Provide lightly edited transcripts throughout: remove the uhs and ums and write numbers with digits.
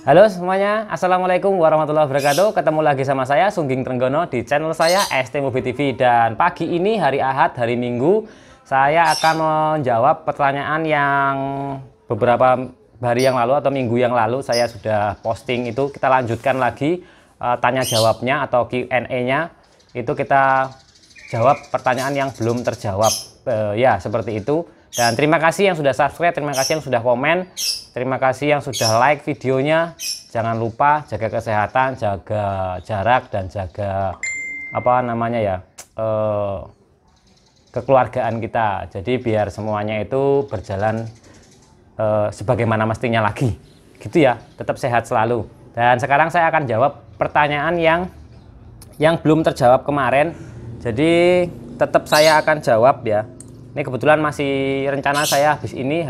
Halo semuanya, Assalamualaikum warahmatullahi wabarakatuh. Ketemu lagi sama saya Sungging Trenggono di channel saya ST Mobi TV. Dan pagi ini hari Ahad, hari Minggu, saya akan menjawab pertanyaan yang beberapa hari yang lalu atau minggu yang lalu saya sudah posting. Itu kita lanjutkan lagi tanya jawabnya atau Q&A-nya. Itu kita jawab pertanyaan yang belum terjawab. Ya seperti itu. Dan terima kasih yang sudah subscribe, terima kasih yang sudah komen, terima kasih yang sudah like videonya. Jangan lupa jaga kesehatan, jaga jarak, dan jaga kekeluargaan kita. Jadi biar semuanya itu berjalan sebagaimana mestinya lagi, gitu ya. Tetap sehat selalu. Dan sekarang saya akan jawab pertanyaan yang belum terjawab kemarin. Jadi tetap saya akan jawab ya. Ini kebetulan masih rencana saya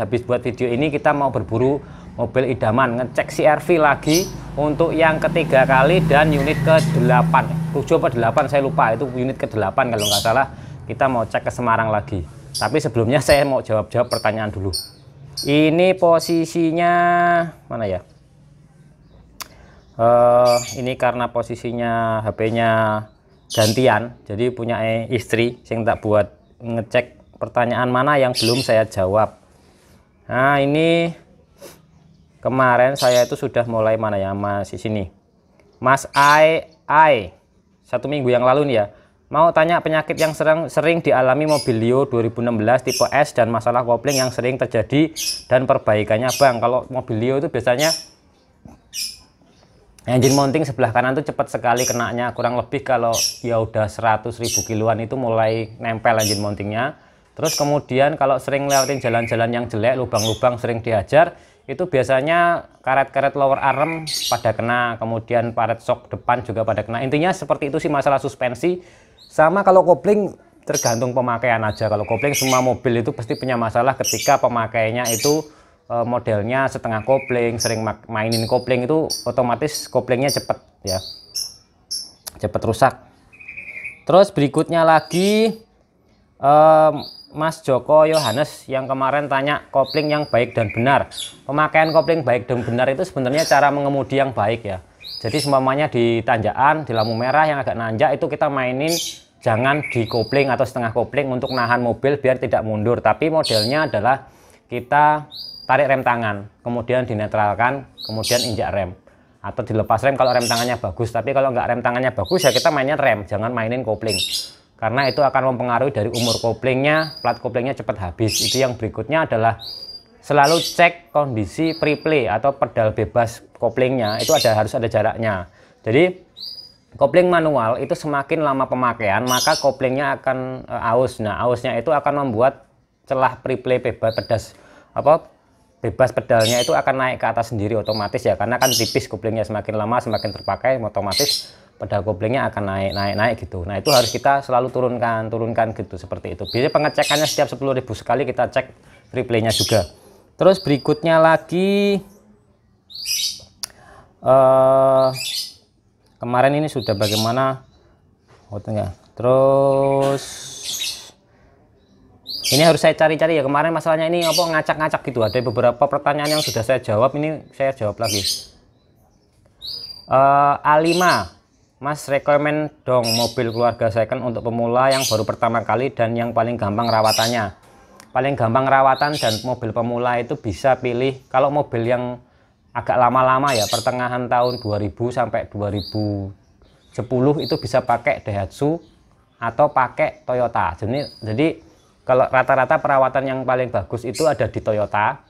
habis buat video ini kita mau berburu mobil idaman, ngecek CR-V lagi untuk yang ketiga kali dan unit ke-8, 7 apa 8 saya lupa, itu unit ke-8 kalau nggak salah. Kita mau cek ke Semarang lagi. Tapi sebelumnya saya mau jawab pertanyaan dulu. Ini posisinya mana ya? Ini karena posisinya HP-nya gantian, jadi punya istri yang tak buat ngecek pertanyaan mana yang belum saya jawab. Nah ini kemarin saya itu sudah mulai mana ya, masih sini Mas Ai 1 minggu yang lalu nih ya, mau tanya penyakit yang sering dialami Mobilio 2016 tipe S dan masalah kopling yang sering terjadi dan perbaikannya Bang. Kalau Mobilio itu biasanya engine mounting sebelah kanan tuh cepat sekali kenanya, kurang lebih kalau ya udah 100.000 kiloan itu mulai nempel engine mountingnya. Terus kemudian kalau sering lewatin jalan-jalan yang jelek, lubang-lubang sering dihajar, itu biasanya karet-karet lower arm pada kena, kemudian paret shock depan juga pada kena. Intinya seperti itu sih masalah suspensi. Sama kalau kopling tergantung pemakaian aja. Kalau kopling semua mobil itu pasti punya masalah ketika pemakaiannya itu modelnya setengah kopling, sering mainin kopling, itu otomatis koplingnya cepet ya, cepet rusak. Terus berikutnya lagi Mas Joko Yohanes yang kemarin tanya kopling yang baik dan benar. Pemakaian kopling baik dan benar itu sebenarnya cara mengemudi yang baik ya. Jadi semuanya di tanjakan, di lampu merah yang agak nanjak itu kita mainin jangan di kopling atau setengah kopling untuk nahan mobil biar tidak mundur. Tapi modelnya adalah kita tarik rem tangan, kemudian dinetralkan, kemudian injak rem. Atau dilepas rem kalau rem tangannya bagus. Tapi kalau nggak rem tangannya bagus ya kita mainin rem, jangan mainin kopling. Karena itu akan mempengaruhi dari umur koplingnya, plat koplingnya cepat habis. Itu yang berikutnya adalah selalu cek kondisi pre-play atau pedal bebas koplingnya, itu harus ada jaraknya. Jadi kopling manual itu semakin lama pemakaian maka koplingnya akan aus. Nah ausnya itu akan membuat celah pre-play bebas bebas pedalnya itu akan naik ke atas sendiri otomatis ya, karena kan tipis koplingnya, semakin lama semakin terpakai otomatis pedal koplingnya akan naik gitu. Nah itu harus kita selalu turunkan gitu, seperti itu. Biasanya pengecekannya setiap 10.000 sekali kita cek replaynya juga. Terus berikutnya lagi kemarin ini sudah bagaimana terus ini harus saya cari-cari ya, kemarin masalahnya ini apa ngacak-ngacak gitu. Ada beberapa pertanyaan yang sudah saya jawab, ini saya jawab lagi. A5 Mas, rekomen dong mobil keluarga second untuk pemula yang baru pertama kali dan yang paling gampang rawatannya. Paling gampang rawatan dan mobil pemula itu bisa pilih, kalau mobil yang agak lama-lama ya, pertengahan tahun 2000 sampai 2010 itu bisa pakai Daihatsu atau pakai Toyota. Jadi kalau rata-rata perawatan yang paling bagus itu ada di Toyota,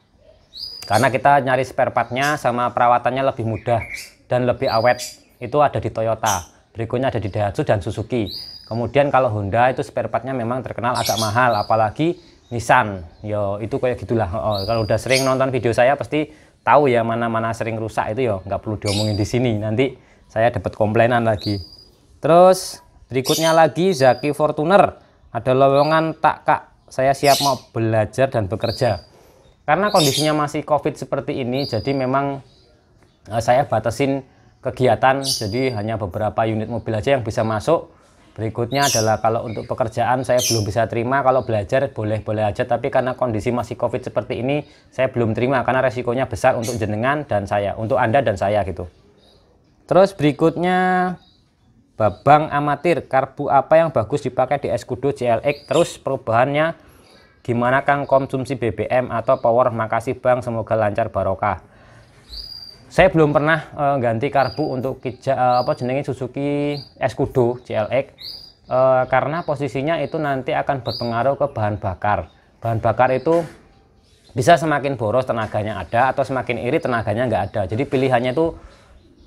karena kita nyari spare partnya sama perawatannya lebih mudah dan lebih awet. Itu ada di Toyota, berikutnya ada di Daihatsu dan Suzuki. Kemudian kalau Honda itu spare partnya memang terkenal agak mahal, apalagi Nissan. Yo itu kayak gitulah. Kalau udah sering nonton video saya pasti tahu ya mana-mana sering rusak itu, yo nggak perlu diomongin di sini, nanti saya dapat komplainan lagi. Terus berikutnya lagi Zaki Fortuner, ada lowongan tak Kak, saya siap mau belajar dan bekerja. Karena kondisinya masih COVID seperti ini, jadi memang saya batasin kegiatan, jadi hanya beberapa unit mobil aja yang bisa masuk. Berikutnya adalah kalau untuk pekerjaan saya belum bisa terima, kalau belajar boleh-boleh aja, tapi karena kondisi masih COVID seperti ini saya belum terima karena resikonya besar untuk jenengan dan saya, untuk Anda dan saya gitu. Terus berikutnya Babang amatir, karbu apa yang bagus dipakai di Escudo CLX? Terus perubahannya gimana Kang, konsumsi BBM atau power? Makasih Bang, semoga lancar barokah. Saya belum pernah ganti karbu untuk jenenge Suzuki Escudo CLX karena posisinya itu nanti akan berpengaruh ke bahan bakar. Bahan bakar itu bisa semakin boros tenaganya ada, atau semakin irit tenaganya nggak ada. Jadi pilihannya itu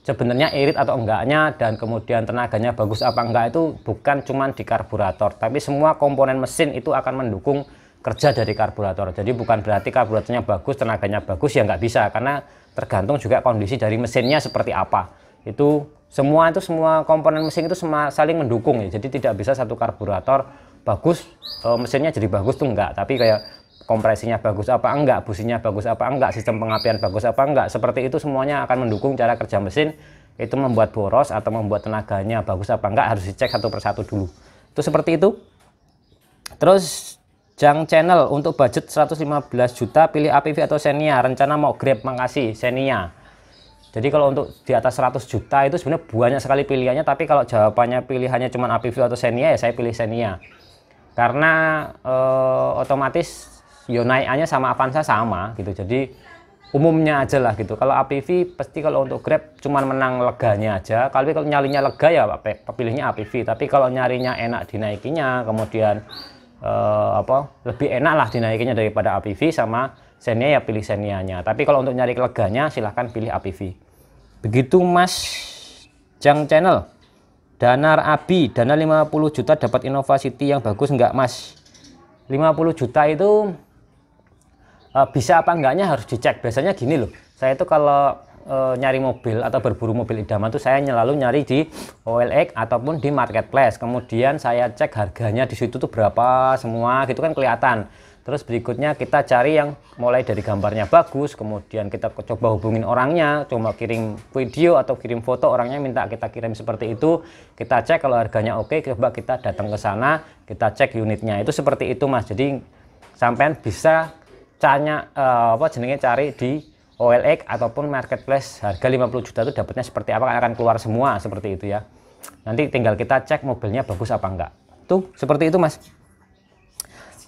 sebenarnya irit atau enggaknya, dan kemudian tenaganya bagus apa enggak itu bukan cuma di karburator, tapi semua komponen mesin itu akan mendukung kerja dari karburator. Jadi bukan berarti karburatornya bagus, tenaganya bagus, ya nggak bisa, karena tergantung juga kondisi dari mesinnya seperti apa. Itu semua komponen mesin itu saling mendukung ya. Jadi tidak bisa satu karburator bagus mesinnya jadi bagus tuh enggak, tapi kayak kompresinya bagus apa enggak, businya bagus apa enggak, sistem pengapian bagus apa enggak, seperti itu semuanya akan mendukung cara kerja mesin. Itu membuat boros atau membuat tenaganya bagus apa enggak harus dicek satu persatu dulu. Itu seperti itu. Terus Jang Channel, untuk budget 115 juta pilih APV atau Xenia, rencana mau Grab? Makasih Xenia. Jadi kalau untuk di atas 100 juta itu sebenarnya banyak sekali pilihannya, tapi kalau jawabannya pilihannya cuma APV atau Xenia, ya saya pilih Xenia. Karena otomatis naikannya sama Avanza sama gitu, jadi umumnya aja lah gitu. Kalau APV pasti kalau untuk Grab cuman menang leganya aja. Kalau nyarinya lega ya pilihnya APV, tapi kalau nyarinya enak dinaikinya, kemudian lebih enak lah dinaikinya daripada APV sama Xenia, ya pilih Xenia-nya. Tapi kalau untuk nyari leganya silahkan pilih APV. Begitu Mas Jang Channel. Danar Abi, dana 50 juta dapat Innova City yang bagus enggak Mas? 50 juta itu bisa apa enggaknya harus dicek. Biasanya gini loh, saya itu kalau nyari mobil atau berburu mobil idaman tuh saya selalu nyari di OLX ataupun di marketplace. Kemudian saya cek harganya di situ tuh berapa semua gitu kan kelihatan. Terus berikutnya kita cari yang mulai dari gambarnya bagus, kemudian kita coba hubungin orangnya, coba kirim video atau kirim foto, orangnya minta kita kirim seperti itu. Kita cek kalau harganya oke, coba kita datang ke sana, kita cek unitnya. Itu seperti itu Mas. Jadi sampean bisa cari di OLX ataupun marketplace, harga 50 juta itu dapatnya seperti apa, akan keluar semua seperti itu ya. Nanti tinggal kita cek mobilnya bagus apa enggak. Tuh seperti itu Mas.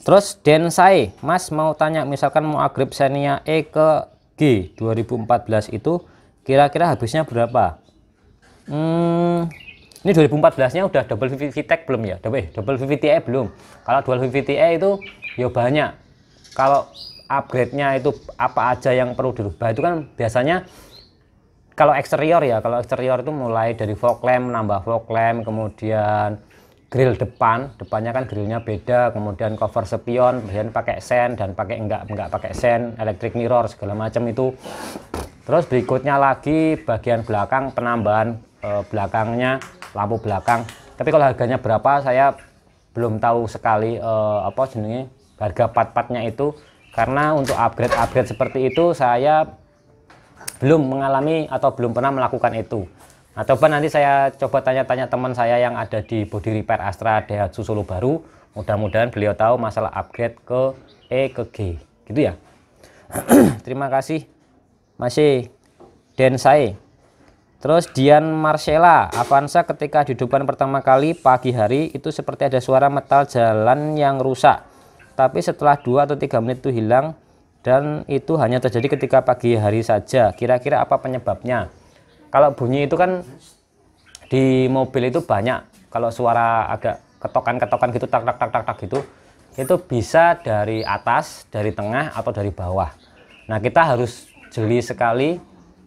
Terus Densai, Mas mau tanya, misalkan mau upgrade Xenia E ke G 2014 itu kira-kira habisnya berapa? Ini 2014-nya udah double VVT-e belum ya? Double VVT-e belum. Kalau dual VVT-e itu ya banyak. Kalau upgrade-nya itu apa aja yang perlu dirubah itu kan biasanya kalau eksterior ya, kalau eksterior itu mulai dari fog lamp, nambah fog lamp, kemudian grill depannya kan grillnya beda, kemudian cover spion kemudian pakai sen dan pakai enggak pakai sen, electric mirror segala macam itu. Terus berikutnya lagi bagian belakang, penambahan belakangnya, lampu belakang. Tapi kalau harganya berapa saya belum tahu sekali harga part-partnya itu. Karena untuk upgrade seperti itu saya belum mengalami atau belum pernah melakukan itu. Ataupun nanti saya coba tanya-tanya teman saya yang ada di body repair Astra Daihatsu Solo Baru. Mudah-mudahan beliau tahu masalah upgrade ke E ke G. Gitu ya. Terima kasih masih Densai. Terus Dian Marcella, Avanza ketika dihidupkan pertama kali pagi hari itu seperti ada suara metal jalan yang rusak. Tapi setelah 2 atau 3 menit itu hilang, dan itu hanya terjadi ketika pagi hari saja. Kira-kira apa penyebabnya? Kalau bunyi itu kan di mobil itu banyak, kalau suara agak ketokan-ketokan gitu, tak gitu, itu bisa dari atas, dari tengah, atau dari bawah. Nah kita harus jeli sekali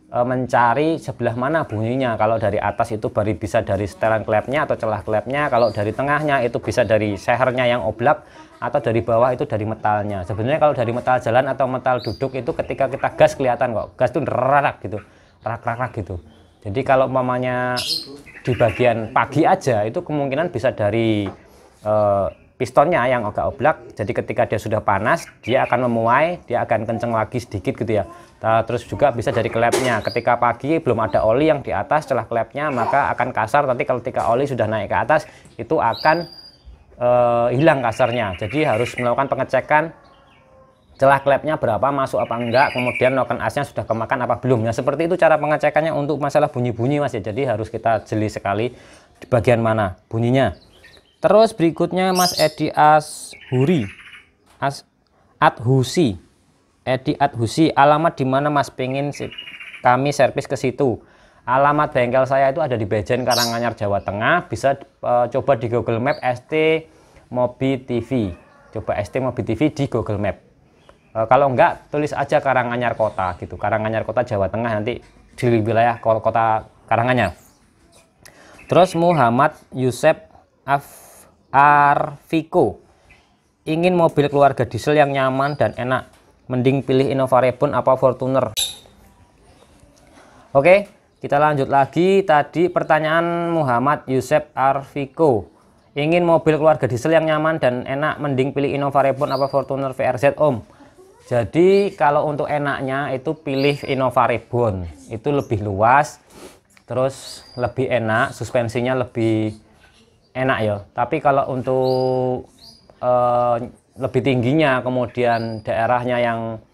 mencari sebelah mana bunyinya. Kalau dari atas itu baru bisa dari setelan klepnya atau celah klepnya, kalau dari tengahnya itu bisa dari sehernya yang oblak, atau dari bawah itu dari metalnya. Sebenarnya kalau dari metal jalan atau metal duduk itu ketika kita gas kelihatan kok, gas itu rak gitu, rak gitu. Jadi kalau mamanya di bagian pagi aja itu kemungkinan bisa dari pistonnya yang agak oblak. Jadi ketika dia sudah panas dia akan memuai, dia akan kenceng lagi sedikit gitu ya. Terus juga bisa dari klepnya. Ketika pagi belum ada oli yang di atas celah klepnya, maka akan kasar. Nanti ketika oli sudah naik ke atas, itu akan hilang kasarnya. Jadi harus melakukan pengecekan celah klepnya berapa, masuk apa enggak, kemudian noken asnya sudah kemakan apa belum. Nah seperti itu cara pengecekannya untuk masalah bunyi-bunyi Mas ya. Jadi harus kita jeli sekali di bagian mana bunyinya. Terus berikutnya Mas Edi Adhusi. Edi Adhusi, alamat di mana Mas, pengen kami servis ke situ. Alamat bengkel saya itu ada di Bejen, Karanganyar, Jawa Tengah. Bisa coba di Google Map ST Mobi TV. Coba ST Mobi TV di Google Map. Kalau enggak, tulis aja Karanganyar Kota gitu. Karanganyar Kota, Jawa Tengah, nanti di wilayah kota Karanganyar. Terus Muhammad Yusef Arviko, ingin mobil keluarga diesel yang nyaman dan enak, mending pilih Innova Reborn apa Fortuner. Oke, kita lanjut lagi. Tadi pertanyaan Muhammad Yusef Arviko, ingin mobil keluarga diesel yang nyaman dan enak, mending pilih Innova Reborn apa Fortuner VRZ Om. Jadi kalau untuk enaknya itu pilih Innova Reborn, itu lebih luas, terus lebih enak, suspensinya lebih enak ya. Tapi kalau untuk lebih tingginya, kemudian daerahnya yang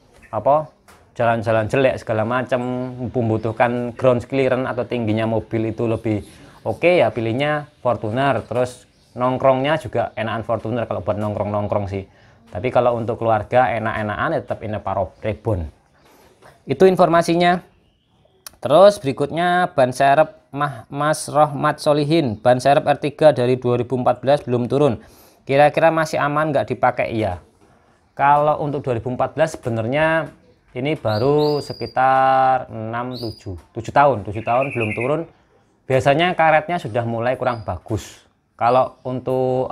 jalan-jalan jelek segala macam, membutuhkan ground clearance atau tingginya mobil itu lebih oke, ya pilihnya Fortuner. Terus nongkrongnya juga enakan Fortuner kalau buat nongkrong-nongkrong sih. Tapi kalau untuk keluarga enak-enakan ya tetap Innova Reborn. Itu informasinya. Terus berikutnya ban serep Mas Rohmat Solihin, ban serep R3 dari 2014 belum turun. Kira-kira masih aman nggak dipakai? Iya. Kalau untuk 2014 sebenarnya ini baru sekitar 7 tahun belum turun. Biasanya karetnya sudah mulai kurang bagus. Kalau untuk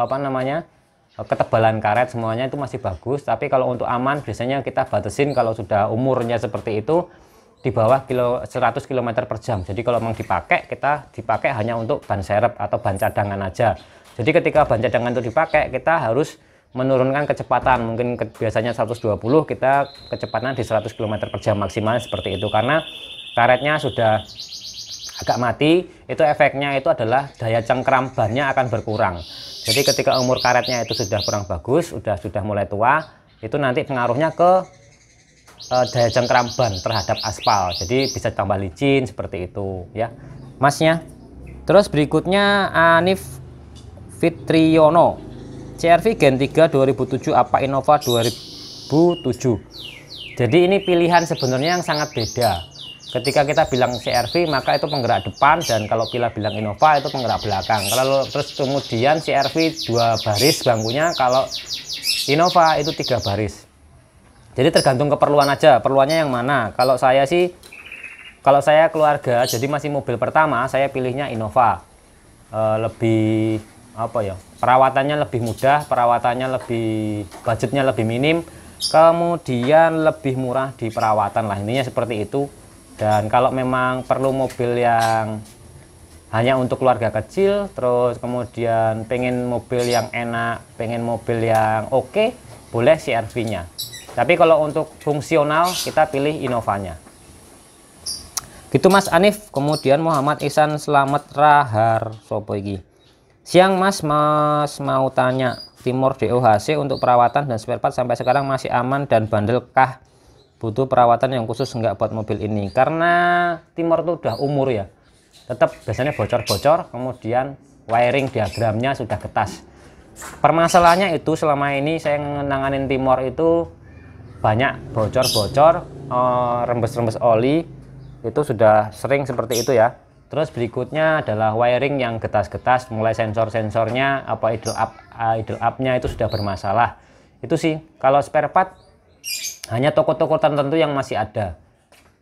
ketebalan karet semuanya itu masih bagus, tapi kalau untuk aman biasanya kita batasin kalau sudah umurnya seperti itu di bawah 100 km per jam. Jadi kalau memang kita dipakai hanya untuk ban serep atau ban cadangan aja. Jadi ketika ban cadangan itu dipakai, kita harus menurunkan kecepatan, mungkin biasanya 120, kita kecepatan di 100 km per jam maksimal seperti itu, karena karetnya sudah agak mati. Itu efeknya itu adalah daya cengkram bannya akan berkurang. Jadi ketika umur karetnya itu sudah kurang bagus, sudah mulai tua, itu nanti pengaruhnya ke daya cengkram ban terhadap aspal. Jadi bisa tambah licin seperti itu ya Masnya. Terus berikutnya Anif Fitriyono, CR-V Gen 3 2007 apa Innova 2007. Jadi ini pilihan sebenarnya yang sangat beda. Ketika kita bilang CR-V maka itu penggerak depan, dan kalau bilang Innova itu penggerak belakang. Kalau terus kemudian CR-V 2 baris bangkunya, kalau Innova itu 3 baris. Jadi tergantung keperluan aja, perluannya yang mana. Kalau saya keluarga, jadi masih mobil pertama, saya pilihnya Innova. Lebih perawatannya lebih mudah, budgetnya lebih minim, kemudian lebih murah di perawatan lah, intinya seperti itu. Dan kalau memang perlu mobil yang hanya untuk keluarga kecil, terus kemudian pengen mobil yang enak, pengen mobil yang oke, boleh CR-V-nya. Tapi kalau untuk fungsional kita pilih Innovanya. Gitu Mas Anif. Kemudian Muhammad Ihsan Selamat Rahar sopo iki. Siang Mas mau tanya, Timor DOHC untuk perawatan dan spare part sampai sekarang masih aman dan bandel kah? Butuh perawatan yang khusus enggak buat mobil ini? Karena Timor itu udah umur ya, tetap biasanya bocor-bocor, kemudian wiring diagramnya sudah getas. Permasalahannya itu selama ini saya nanganin Timor itu banyak bocor-bocor, rembes-rembes oli, itu sudah sering seperti itu ya. Terus berikutnya adalah wiring yang getas-getas, mulai sensor-sensornya idle up-nya itu sudah bermasalah. Itu sih. Kalau spare part hanya toko-toko tertentu yang masih ada.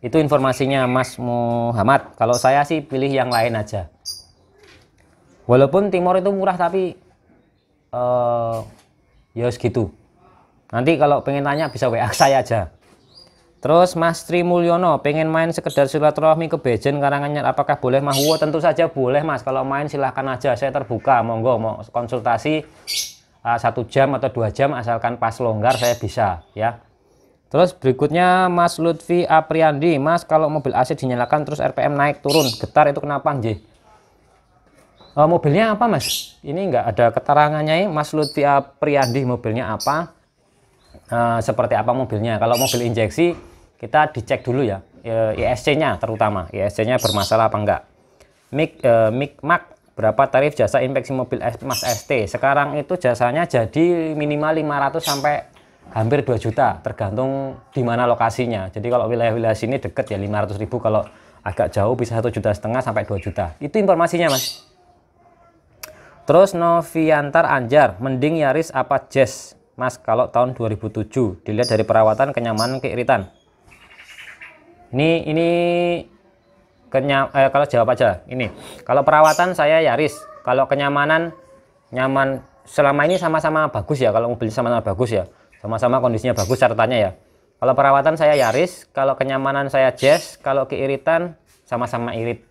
Itu informasinya Mas Muhammad. Kalau saya sih pilih yang lain aja. Walaupun Timor itu murah, tapi ya segitu. Nanti kalau pengen tanya bisa WA saya aja. Terus Mas Tri Mulyono, pengen main sekedar silaturahmi ke Bejen Karanganyar, apakah boleh Mas? Tentu saja boleh Mas. Kalau main silahkan aja, saya terbuka. Monggo mau konsultasi 1 jam atau 2 jam, asalkan pas longgar saya bisa ya. Terus berikutnya Mas Lutfi Apriandi, Mas kalau mobil AC dinyalakan terus RPM naik turun getar itu kenapa Nggih? Mobilnya apa Mas? Ini enggak ada keterangannya Mas Lutfi Apriandi, mobilnya apa? Seperti apa mobilnya? Kalau mobil injeksi kita dicek dulu ya, ISC-nya terutama, ISC-nya bermasalah apa enggak. Mikmak, berapa tarif jasa inspeksi mobil Mas ST? Sekarang itu jasanya jadi minimal 500 sampai hampir 2 juta tergantung di mana lokasinya. Jadi kalau wilayah-wilayah sini deket ya 500.000, kalau agak jauh bisa 1,5 juta sampai 2 juta. Itu informasinya Mas. Terus Noviantar Anjar, mending Yaris apa Jazz Mas kalau tahun 2007 dilihat dari perawatan, kenyamanan, keiritan. Ini kalau jawab aja ini. Kalau perawatan saya Yaris, kalau kenyamanan nyaman selama ini sama-sama bagus ya, kalau mobilnya sama-sama bagus ya. Sama-sama kondisinya bagus catatannya ya. Kalau perawatan saya Yaris, kalau kenyamanan saya Jazz, kalau keiritan sama-sama irit.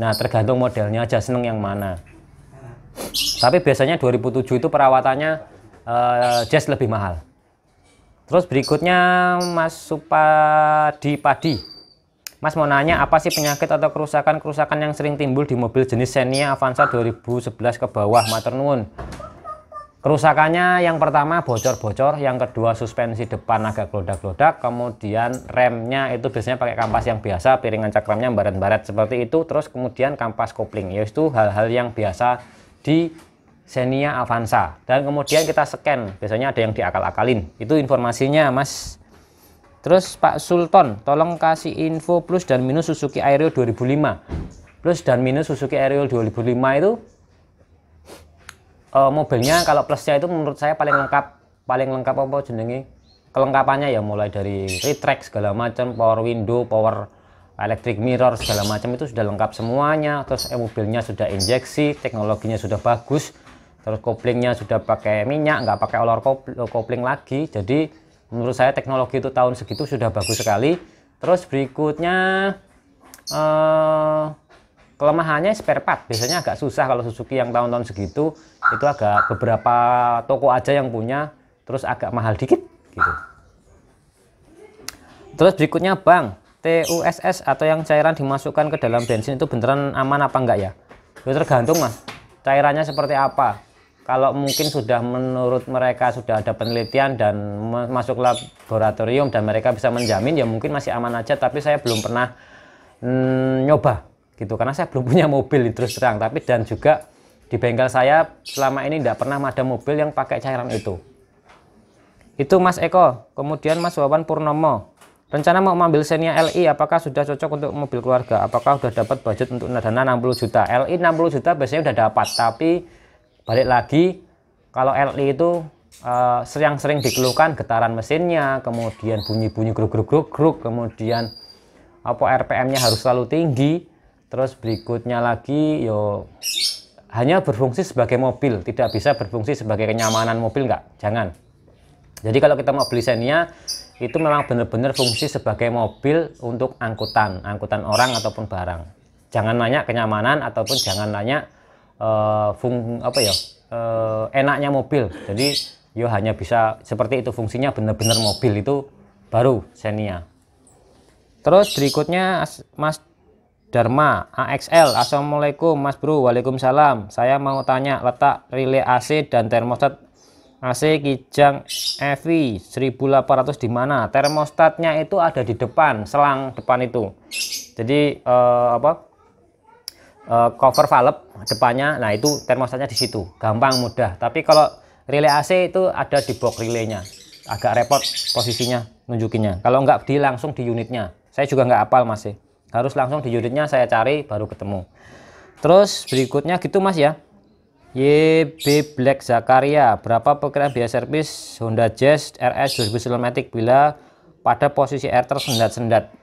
Nah, tergantung modelnya aja seneng yang mana. Tapi biasanya 2007 itu perawatannya Jazz lebih mahal. Terus berikutnya Mas Supadi Padi. Mas mau nanya apa sih penyakit atau kerusakan yang sering timbul di mobil jenis Xenia Avanza 2011 ke bawah, matur nuwun. Kerusakannya yang pertama bocor-bocor, yang kedua suspensi depan agak glodak-glodak, kemudian remnya itu biasanya pakai kampas yang biasa, piringan cakramnya baret-baret seperti itu, terus kemudian kampas kopling, yaitu hal-hal yang biasa di Xenia Avanza. Dan kemudian kita scan, biasanya ada yang diakal-akalin. Itu informasinya Mas. Terus Pak Sultan, tolong kasih info plus dan minus Suzuki Aerial 2005. Plus dan minus Suzuki Aerial 2005 itu mobilnya kalau plusnya itu menurut saya paling lengkap apa jenenge kelengkapannya ya, mulai dari retract segala macam, power window, power electric mirror segala macam itu sudah lengkap semuanya. Terus mobilnya sudah injeksi, teknologinya sudah bagus, terus koplingnya sudah pakai minyak, nggak pakai olor kopling lagi. Jadi menurut saya teknologi itu tahun segitu sudah bagus sekali. Terus berikutnya kelemahannya spare part, biasanya agak susah kalau Suzuki yang tahun-tahun segitu, itu agak beberapa toko aja yang punya, terus agak mahal dikit gitu. Terus berikutnya Bang, TUSS atau yang cairan dimasukkan ke dalam bensin itu beneran aman apa enggak ya? Itu tergantung Mas, cairannya seperti apa. Kalau mungkin sudah menurut mereka sudah ada penelitian dan masuk laboratorium dan mereka bisa menjamin ya mungkin masih aman aja, tapi saya belum pernah nyoba gitu karena saya belum punya mobil terus terang. Tapi dan juga di bengkel saya selama ini tidak pernah ada mobil yang pakai cairan itu Mas Eko. Kemudian Mas Wawan Purnomo, rencana mau ambil Xenia LI apakah sudah cocok untuk mobil keluarga, apakah sudah dapat budget untuk dana 60 juta? LI 60 juta biasanya udah dapat, tapi balik lagi kalau LI itu sering dikeluhkan getaran mesinnya, kemudian bunyi-bunyi gruk, kemudian apa RPM-nya harus selalu tinggi. Terus berikutnya lagi yo hanya berfungsi sebagai mobil, tidak bisa berfungsi sebagai kenyamanan mobil, enggak, jangan. Jadi kalau kita mau beli Xenia itu memang benar-benar fungsi sebagai mobil untuk angkutan orang ataupun barang. Jangan nanya kenyamanan ataupun jangan nanya enaknya mobil. Jadi yo hanya bisa seperti itu fungsinya, benar-benar mobil itu baru Xenia. Terus berikutnya Mas Dharma AXL, Assalamualaikum Mas Bro. Waalaikumsalam. Saya mau tanya letak relay AC dan termostat AC Kijang EV 1800 di mana? Termostatnya itu ada di depan, selang depan itu. Jadi cover valve depannya. Nah, itu termostatnya di situ. Gampang, mudah. Tapi kalau relay AC itu ada di box relaynya. Agak repot posisinya nunjukinnya. Kalau nggak langsung di unitnya. Saya juga nggak hafal masih. Harus langsung di unitnya saya cari baru ketemu. Terus berikutnya gitu Mas ya. YB Black Zakaria, berapa perkiraan biaya servis Honda Jazz RS 2000 Matic bila pada posisi air tersendat-sendat?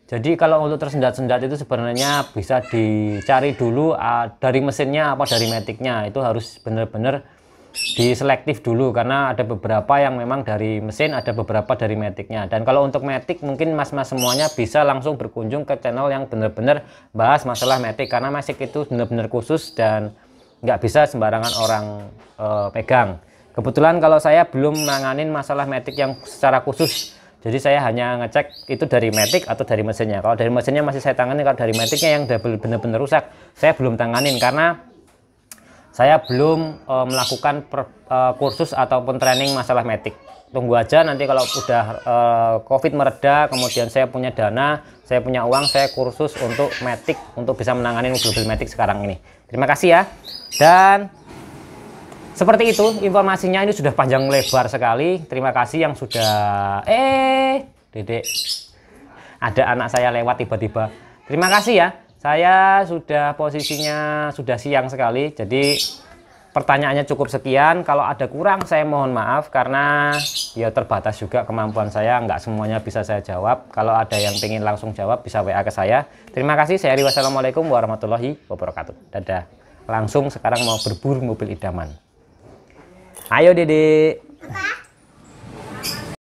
Jadi kalau untuk tersendat-sendat itu sebenarnya bisa dicari dulu dari mesinnya apa dari maticnya. Itu harus benar-benar diselektif dulu karena ada beberapa yang memang dari mesin, ada beberapa dari maticnya. Dan kalau untuk matic mungkin mas-mas semuanya bisa langsung berkunjung ke channel yang benar-benar bahas masalah matic, karena matic itu benar-benar khusus dan nggak bisa sembarangan orang pegang. Kebetulan kalau saya belum nanganin masalah matic yang secara khusus Jadi saya hanya ngecek itu dari Matic atau dari mesinnya. Kalau dari mesinnya masih saya tangani, kalau dari Maticnya yang benar-benar rusak saya belum tanganin karena saya belum melakukan kursus ataupun training masalah Matic. Tunggu aja nanti kalau udah COVID mereda, kemudian saya punya dana, saya punya uang, saya kursus untuk Matic untuk bisa menangani mobil-mobil Matic sekarang ini. Terima kasih ya. Dan seperti itu informasinya, ini sudah panjang lebar sekali. Terima kasih yang sudah Dedek. Ada anak saya lewat tiba-tiba. Terima kasih ya. Saya sudah posisinya sudah siang sekali. Jadi pertanyaannya cukup sekian. Kalau ada kurang saya mohon maaf karena ya terbatas juga kemampuan saya. Nggak semuanya bisa saya jawab. Kalau ada yang ingin langsung jawab bisa WA ke saya. Terima kasih. Saya Eri. Wassalamualaikum warahmatullahi wabarakatuh. Dadah. Langsung sekarang mau berburu mobil idaman. Ayo Dedek.